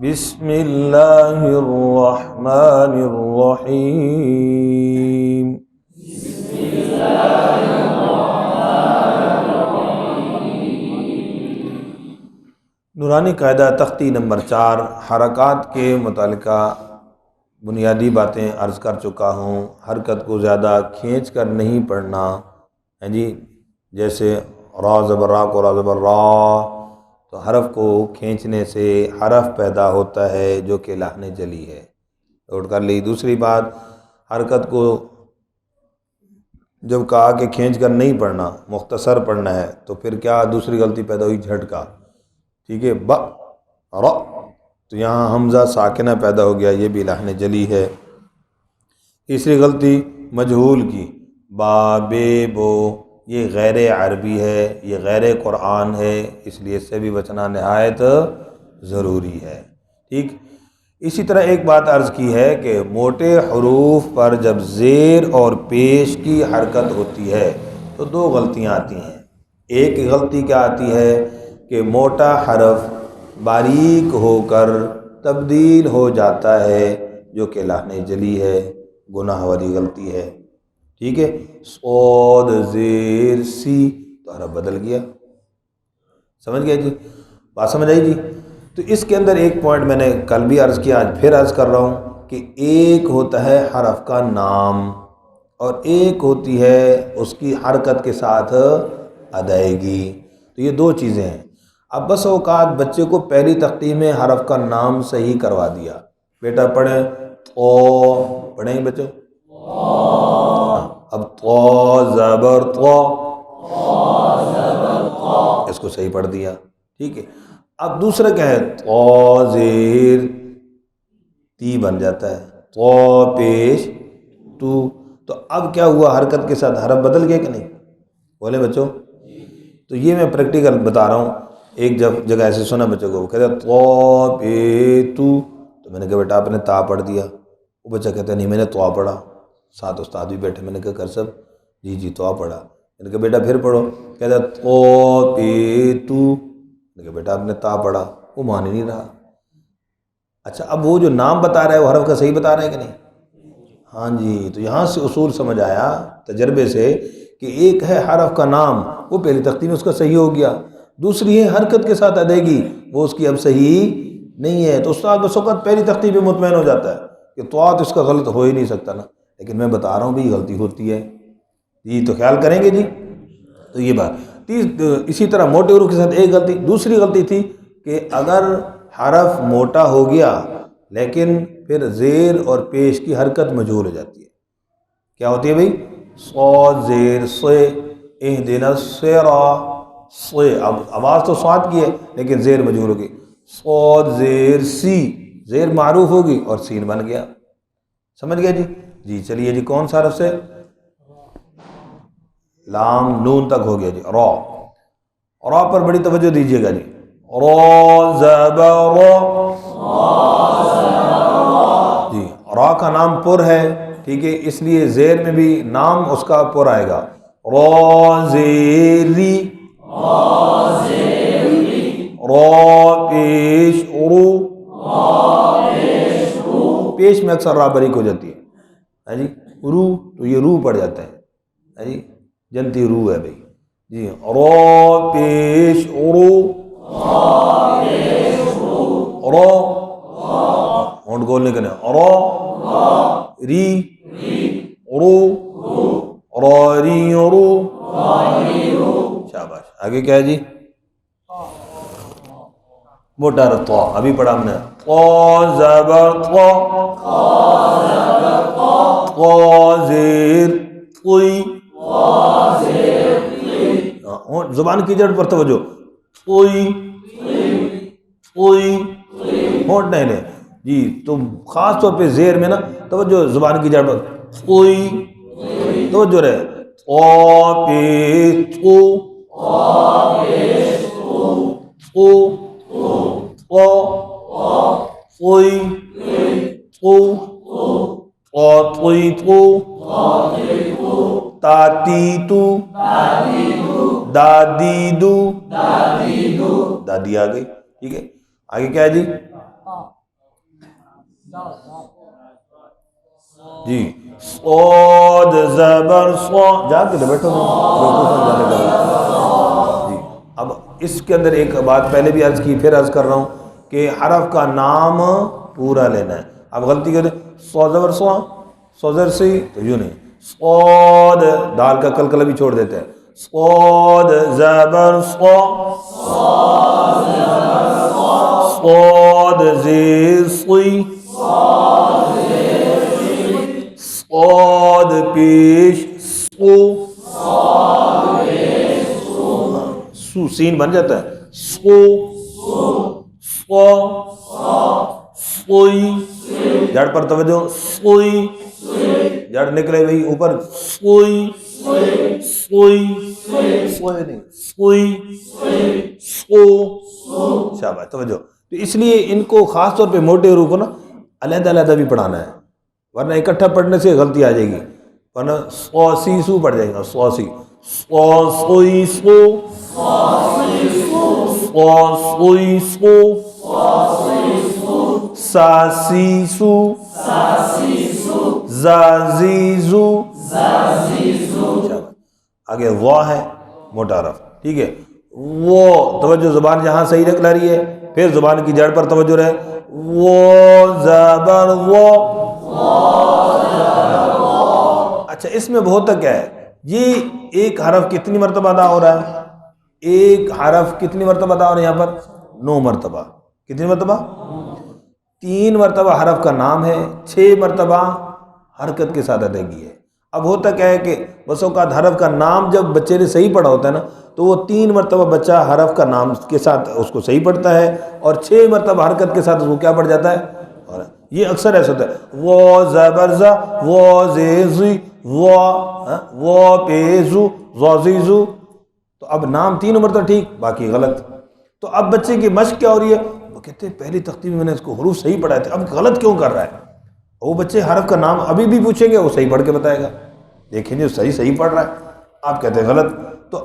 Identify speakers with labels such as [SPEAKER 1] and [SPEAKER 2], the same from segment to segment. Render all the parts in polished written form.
[SPEAKER 1] بسم اللہ الرحمن الرحیم. نورانی قاعدہ تختی نمبر 4 حرکات کے متعلقہ بنیادی باتیں عرض کر چکا ہوں. حرکت کو زیادہ کھینچ کر نہیں پڑھنا ہے جی. جیسے را زبر را کو را زبر را، تو حرف کو کھینچنے سے حرف پیدا ہوتا ہے جو کہ لحن جلی ہے. نوٹ کر لی. دوسری بات، حرکت کو جب کہا کہ کھینچ کر نہیں پڑھنا، مختصر پڑھنا ہے، تو پھر کیا دوسری غلطی پیدا ہوئی؟ جھٹکا. ٹھیک ہے، ب را، تو یہاں حمزہ ساکنہ پیدا ہو گیا، یہ بھی لحن جلی ہے. تیسری غلطی مجہول کی، با بے بو، یہ غیر عربی ہے، یہ غیر قرآن ہے، اس لیے اس سے بھی بچنا نہایت ضروری ہے. ٹھیک. اسی طرح ایک بات عرض کی ہے کہ موٹے حروف پر جب زیر اور پیش کی حرکت ہوتی ہے تو دو غلطیاں آتی ہیں. ایک غلطی کیا آتی ہے کہ موٹا حرف باریک ہو کر تبدیل ہو جاتا ہے جو کہ لحن جلی ہے، گناہ والی غلطی ہے. ٹھیک ہے. صاد زیر سی، تو حرف بدل گیا. سمجھ گیا جی؟ بات سمجھ آئی جی؟ تو اس کے اندر ایک پوائنٹ میں نے کل بھی عرض کیا، آج پھر عرض کر رہا ہوں کہ ایک ہوتا ہے حرف کا نام اور ایک ہوتی ہے اس کی حرکت کے ساتھ ادائیگی. تو یہ دو چیزیں ہیں. اب بس اوقات بچے کو پہلی تختی میں حرف کا نام صحیح کروا دیا. بیٹا پڑھیں او، پڑھیں گے بچوں؟ اب تو زبر تو، اس کو صحیح پڑھ دیا. ٹھیک ہے. اب دوسرا کیا ہے؟ تو زیر تی بن جاتا ہے، تو پیش تو. تو اب کیا ہوا؟ حرکت کے ساتھ حرف بدل گیا کہ نہیں؟ بولے بچوں. تو یہ میں پریکٹیکل بتا رہا ہوں. ایک جگہ ایسے سنا بچوں کو، وہ کہتے ہیں تو پے تو میں نے کہا بیٹا آپ نے تا پڑھ دیا. وہ بچہ کہتا ہے نہیں میں نے تو پڑھا. ساتھ استاد بھی بیٹھے، میں نے کہا کر سب جی جی تو پڑھا. میں نے کہا بیٹا پھر پڑھو. کہتا ہے تو پے تو. میں نے کہا بیٹا آپ نے تا پڑھا. وہ مان ہی نہیں رہا. اچھا اب وہ جو نام بتا رہا ہے وہ حرف کا صحیح بتا رہا ہے کہ نہیں؟ ہاں جی. تو یہاں سے اصول سمجھ آیا تجربے سے کہ ایک ہے حرف کا نام، وہ پہلی تختی میں اس کا صحیح ہو گیا. دوسری ہے حرکت کے ساتھ ادائیگی، وہ اس کی اب صحیح نہیں ہے. تو استاد بس وقت پہلی تختی پہ مطمئن ہو جاتا ہے کہ تو اس کا غلط ہو ہی نہیں سکتا نا. لیکن میں بتا رہا ہوں بھی غلطی ہوتی ہے جی، تو خیال کریں گے جی. تو یہ بات. اسی طرح موٹے حروف کے ساتھ ایک غلطی. دوسری غلطی تھی کہ اگر حرف موٹا ہو گیا لیکن پھر زیر اور پیش کی حرکت مجہول ہو جاتی ہے. کیا ہوتی ہے بھائی؟ صاد زیر سے، اہدنا الصراط، سے. اب آواز تو صاد کی ہے لیکن زیر مجہول ہوگی. صاد زیر سی، زیر معروف ہوگی اور سین بن گیا. سمجھ گیا جی؟ جی چلیے جی. کون سا حرف سے؟ لام نون تک ہو گیا جی. را. را پر بڑی توجہ دیجیے گا جی. را زبر جی. را کا نام پر ہے، ٹھیک ہے، اس لیے زیر میں بھی نام اس کا پر آئے گا. را زیری، را پیش رو. پیش میں اکثر را باریک ہو جاتی ہے جی. رو، تو یہ رو پڑ جاتا ہے جی. جنتی رو ہے بھائی جی. را پیش رو، را ہونٹ کھولنے کا نہیں. را ری رو، را ری رو. شاباش. آگے کیا ہے جی؟ موٹا حرف تو ابھی پڑھا ہم نے. تو زبر تو، تو زیر توئی. زبان کی جڑ پر توجہ. توئی توئی، ہونٹ نہیں لے جی. تو خاص طور پہ زیر میں نا توجہ زبان کی جڑ پر. توئی، توجہ رہے. تو پے تو، تو توئی تو، توئی تو، تاتی تو، دادی دو. دادی آ گئی. ٹھیک ہے. آگے کیا ہے جی؟ جی صاد زبر صا، جا کے بیٹھو جی۔ اب اس کے اندر ایک بات پہلے بھی عرض کی، پھر عرض کر رہا ہوں کہ حرف کا نام پورا لینا ہے۔ اب غلطی کرتے صا زبر صا، صا زبر سی، تو یوں نہیں، صاد دال کا کلکلہ بھی چھوڑ دیتے ہیں، صاد زبر صا، صاد زیر صی، صاد پیش سو، سو سین بن جاتا ہے، سو، سو، سوئی، جڑ پر توجہ، سوئی، جڑ نکلے بھئی اوپر، سوئی، سوئی، سوئی نہیں، سوئی، سو، شاباش توجہ۔ تو اس لیے ان کو خاص طور پہ موٹے حروف کو نا علیحدہ علیحدہ بھی پڑھانا ہے، ورنہ اکٹھا پڑھنے سے غلطی آ جائے گی، ورنہ سو سی سو پڑھ جائے گا، سو سی، سو سوئی سو، سو سوئی سو، سا سی سو، زا زی زو، آگے وا ہے موٹا حرف، ٹھیک ہے، وہ توجہ زبان جہاں صحیح نکلا رہی ہے، پھر زبان کی جڑ پر توجہ رہے، وہ زبر وہ۔ اچھا اس میں بہت تک ہے، یہ ایک حرف کتنی مرتبہ ادا ہو رہا ہے؟ ایک حرف کتنی مرتبہ ادا ہو رہا ہے یہاں پر؟ 9 مرتبہ۔ کتنی مرتبہ؟ 3 مرتبہ حرف کا نام ہے، 6 مرتبہ حرکت کے ساتھ ادائیگی ہے۔ اب ہوتا کیا ہے کہ بس اوقات حرف کا نام جب بچے نے صحیح پڑھا ہوتا ہے نا، تو وہ 3 مرتبہ بچہ حرف کا نام کے ساتھ اس کو صحیح پڑھتا ہے، اور 6 مرتبہ حرکت کے ساتھ اس کو کیا پڑھ جاتا ہے؟ اور یہ اکثر ایسا ہوتا ہے، وہ زبر ز، وہ زیزی، وہ پیزو، زوزیزو، تو اب نام 3 مرتبہ ٹھیک، باقی غلط۔ تو اب بچے کی مشق کیا ہو رہی ہے؟ وہ کہتے ہیں پہلی تختی میں نے اس کو حروف صحیح پڑھائے تھے، اب غلط کیوں کر رہا ہے؟ وہ بچے حرف کا نام ابھی بھی پوچھیں گے، وہ صحیح پڑھ کے بتائے گا، دیکھیں گے صحیح پڑھ رہا ہے، آپ کہتے ہیں غلط۔ تو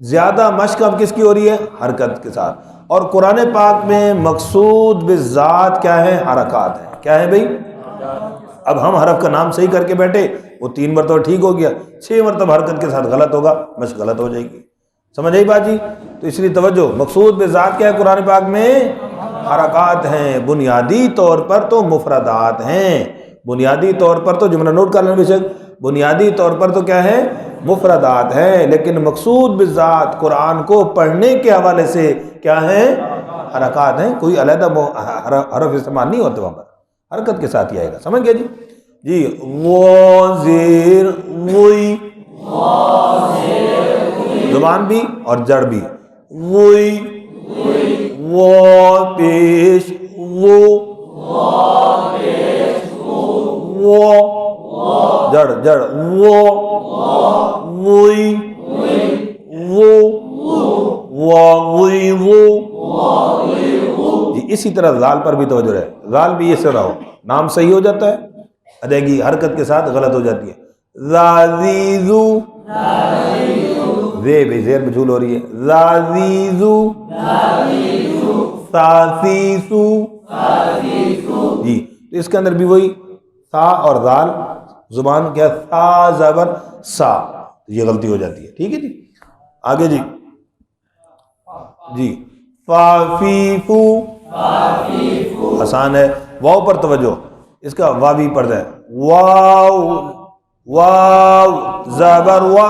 [SPEAKER 1] زیادہ مشق اب کس کی ہو رہی ہے؟ حرکت کے ساتھ۔ اور قرآن پاک میں مقصود بالذات کیا ہے؟ حرکات ہیں۔ کیا ہے بھئی؟ اب ہم حرف کا نام صحیح کر کے بیٹھے، وہ 3 مرتبہ ٹھیک ہو گیا، 6 مرتبہ حرکت کے ساتھ غلط ہوگا، مشق غلط ہو جائے گی۔ سمجھ آئی بات جی؟ تو اس لیے توجہ، مقصود بالذات کیا ہے قرآن پاک میں؟ حرکات ہیں، بنیادی طور پر تو مفردات ہیں، بنیادی طور پر تو جملہ نوٹ کر لیں بے شک، بنیادی طور پر تو کیا ہے؟ مفردات ہیں، لیکن مقصود بالذات قرآن کو پڑھنے کے حوالے سے کیا ہیں؟ حرکات ہیں، کوئی علیحدہ حرف استعمال نہیں ہوتے وہاں پر، حرکت کے ساتھ ہی آئے گا۔ سمجھ گئے جی؟ جی وہ زیر وئی، زبان بھی اور جڑ بھی، وئی، وہ پیش وہ، جڑ وہ، وئی وئی وہ۔ جی اسی طرح زال پر بھی توجہ رہے، زال بھی اس طرح ہو، نام صحیح ہو جاتا ہے، ادائیگی حرکت کے ساتھ غلط ہو جاتی ہے۔ زازیزو، زے بھی زیر مجھول ہو رہی ہے، زازیزو، ساسیسو، جی تو اس کے اندر بھی وہی سا اور زال، زبان کیا؟ سا زبر سا، یہ غلطی ہو جاتی ہے، ٹھیک ہے جی۔ آگے جی، جی فافیفو، آسان ہے، واو پر توجہ، اس کا واوی پڑھتا ہے، واو، واو زبر وا،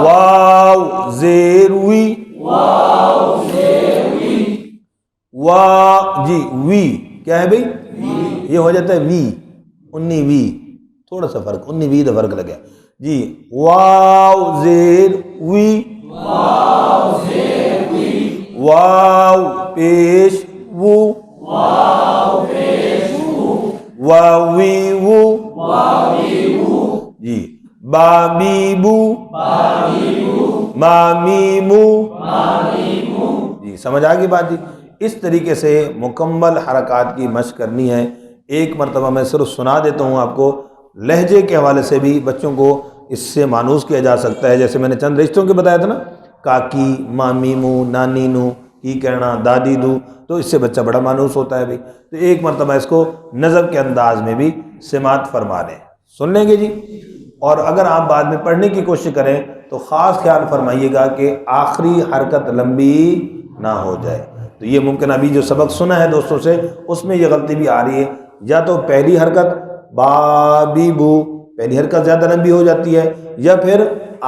[SPEAKER 1] واو زیر وی، وا جی وی، کیا ہے بھئی؟ یہ ہو جاتا ہے وی، 19 وی، تھوڑا سا فرق، 19 وی دا فرق لگا جی، واو زیر وی، واو پیش وو، واوی وو، جی بامی بو، مامی مو، جی سمجھ آ گئی بات جی۔ اس طریقے سے مکمل حرکات کی مشق کرنی ہے۔ ایک مرتبہ میں صرف سنا دیتا ہوں آپ کو، لہجے کے حوالے سے بھی بچوں کو اس سے مانوس کیا جا سکتا ہے، جیسے میں نے چند رشتوں کے بتایا تھا نا، کاکی، مامی مو، نانی نو، ہی کہنا، دادی دو، تو اس سے بچہ بڑا مانوس ہوتا ہے بھائی. تو ایک مرتبہ اس کو نظم کے انداز میں بھی سماعت فرما لیں. سن لیں گے جی. اور اگر آپ بعد میں پڑھنے کی کوشش کریں تو خاص خیال فرمائیے گا کہ آخری حرکت لمبی نہ ہو جائے. تو یہ ممکن ابھی جو سبق سنا ہے دوستوں سے اس میں یہ غلطی بھی آ رہی ہے، یا تو پہلی حرکت با بی بو پہلی حرکت زیادہ لمبی ہو جاتی ہے، یا پھر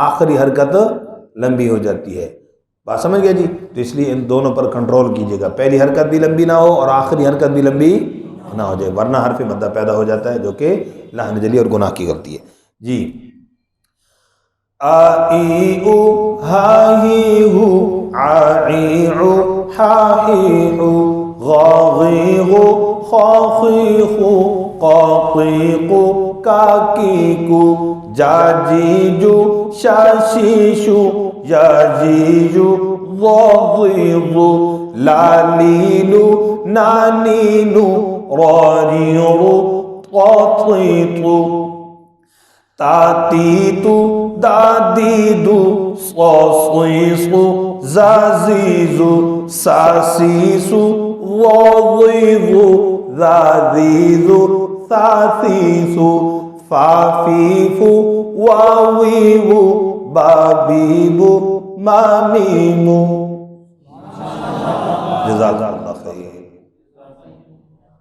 [SPEAKER 1] آخری حرکت لمبی ہو جاتی ہے. بات سمجھ گئے جی؟ تو اس لیے ان دونوں پر کنٹرول کیجیے گا، پہلی حرکت بھی لمبی نہ ہو اور آخری حرکت بھی لمبی نہ ہو جائے، ورنہ حرف مدہ پیدا ہو جاتا ہے جو کہ لحن جلی اور گناہ کی غلطی ہے. جی آ ای او ہا ہی ہو آ ای او ہا ہی ہو غا غی غو خا خی خو قا قی قو کا کی کو جا جی جو شا شی شو یا جی جو ضا ضی ضو لا لی لو نا نی نو را ری رو طا طی طو تا تی تو دا دی دو صا صی صو زا زی زو سا سی سو وا ضی ضو ذا ذی ذو ثا ثی سو فا فی فو وا وی وو با بی بو ما می مو. جزاک اللہ.